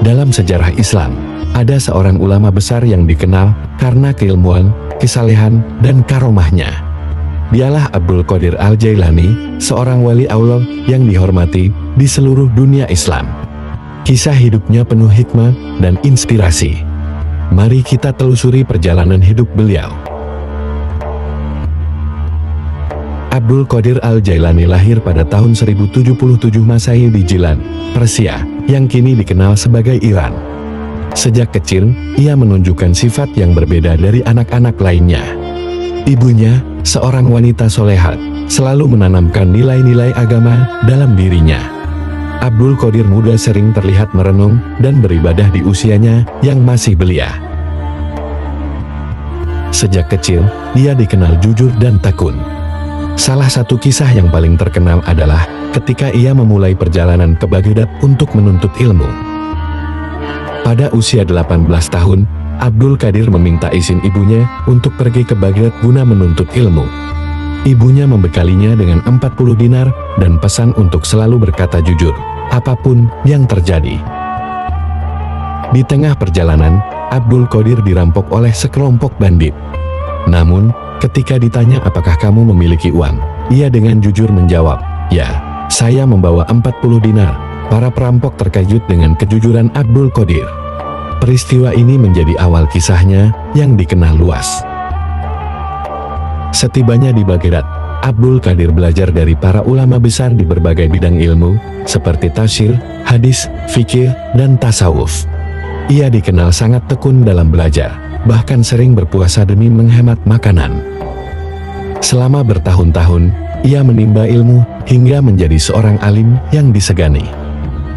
Dalam sejarah Islam, ada seorang ulama besar yang dikenal karena keilmuan, kesalehan, dan karomahnya. Dialah Abdul Qadir Al-Jailani, seorang wali Allah yang dihormati di seluruh dunia Islam. Kisah hidupnya penuh hikmah dan inspirasi. Mari kita telusuri perjalanan hidup beliau. Abdul Qadir Al-Jailani lahir pada tahun 1077 Masehi di Jilan, Persia, yang kini dikenal sebagai Iran. Sejak kecil, ia menunjukkan sifat yang berbeda dari anak-anak lainnya. Ibunya, seorang wanita solehat, selalu menanamkan nilai-nilai agama dalam dirinya. Abdul Qadir muda sering terlihat merenung dan beribadah di usianya yang masih belia. Sejak kecil, dia dikenal jujur dan tekun. Salah satu kisah yang paling terkenal adalah ketika ia memulai perjalanan ke Baghdad untuk menuntut ilmu. Pada usia 18 tahun, Abdul Qadir meminta izin ibunya untuk pergi ke Baghdad guna menuntut ilmu. Ibunya membekalinya dengan 40 dinar dan pesan untuk selalu berkata jujur, apapun yang terjadi. Di tengah perjalanan, Abdul Qadir dirampok oleh sekelompok bandit. Namun, ketika ditanya apakah kamu memiliki uang, ia dengan jujur menjawab, ya, saya membawa 40 dinar. Para perampok terkejut dengan kejujuran Abdul Qadir. Peristiwa ini menjadi awal kisahnya yang dikenal luas. Setibanya di Baghdad, Abdul Qadir belajar dari para ulama besar di berbagai bidang ilmu, seperti tafsir, hadis, fikih, dan tasawuf. Ia dikenal sangat tekun dalam belajar, bahkan sering berpuasa demi menghemat makanan. Selama bertahun-tahun, ia menimba ilmu hingga menjadi seorang alim yang disegani.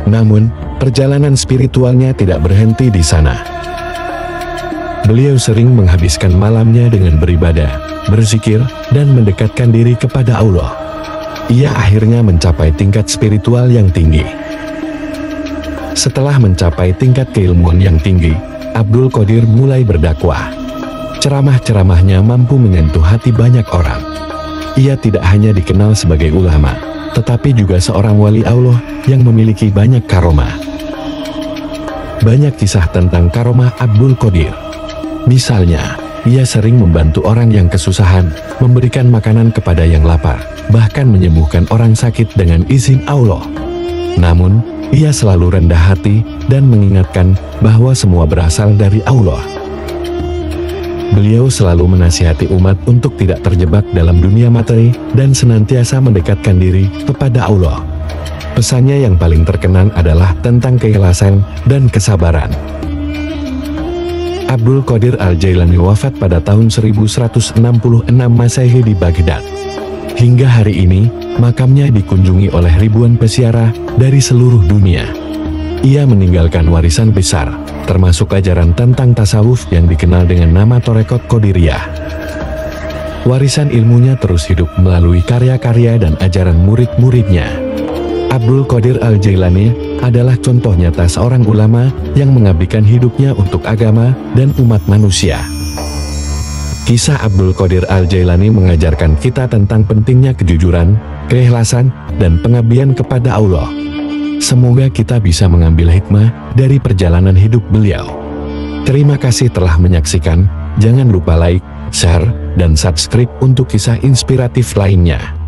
Namun, perjalanan spiritualnya tidak berhenti di sana. Beliau sering menghabiskan malamnya dengan beribadah, berzikir, dan mendekatkan diri kepada Allah. Ia akhirnya mencapai tingkat spiritual yang tinggi. Setelah mencapai tingkat keilmuan yang tinggi, Abdul Qadir mulai berdakwah. Ceramah-ceramahnya mampu menyentuh hati banyak orang. Ia tidak hanya dikenal sebagai ulama, tetapi juga seorang wali Allah yang memiliki banyak karomah. Banyak kisah tentang karomah Abdul Qadir. Misalnya, ia sering membantu orang yang kesusahan, memberikan makanan kepada yang lapar, bahkan menyembuhkan orang sakit dengan izin Allah. Namun, ia selalu rendah hati dan mengingatkan bahwa semua berasal dari Allah. Beliau selalu menasihati umat untuk tidak terjebak dalam dunia materi dan senantiasa mendekatkan diri kepada Allah. Pesannya yang paling terkenal adalah tentang keikhlasan dan kesabaran. Abdul Qadir Al-Jailani wafat pada tahun 1166 Masehi di Baghdad. Hingga hari ini, makamnya dikunjungi oleh ribuan peziarah dari seluruh dunia. Ia meninggalkan warisan besar, termasuk ajaran tentang tasawuf yang dikenal dengan nama Thoreqat Qadiriyah. Warisan ilmunya terus hidup melalui karya-karya dan ajaran murid-muridnya. Abdul Qadir Al-Jailani adalah contoh nyata seorang ulama yang mengabdikan hidupnya untuk agama dan umat manusia. Kisah Abdul Qadir Al-Jailani mengajarkan kita tentang pentingnya kejujuran, keikhlasan, dan pengabdian kepada Allah. Semoga kita bisa mengambil hikmah dari perjalanan hidup beliau. Terima kasih telah menyaksikan. Jangan lupa like, share, dan subscribe untuk kisah inspiratif lainnya.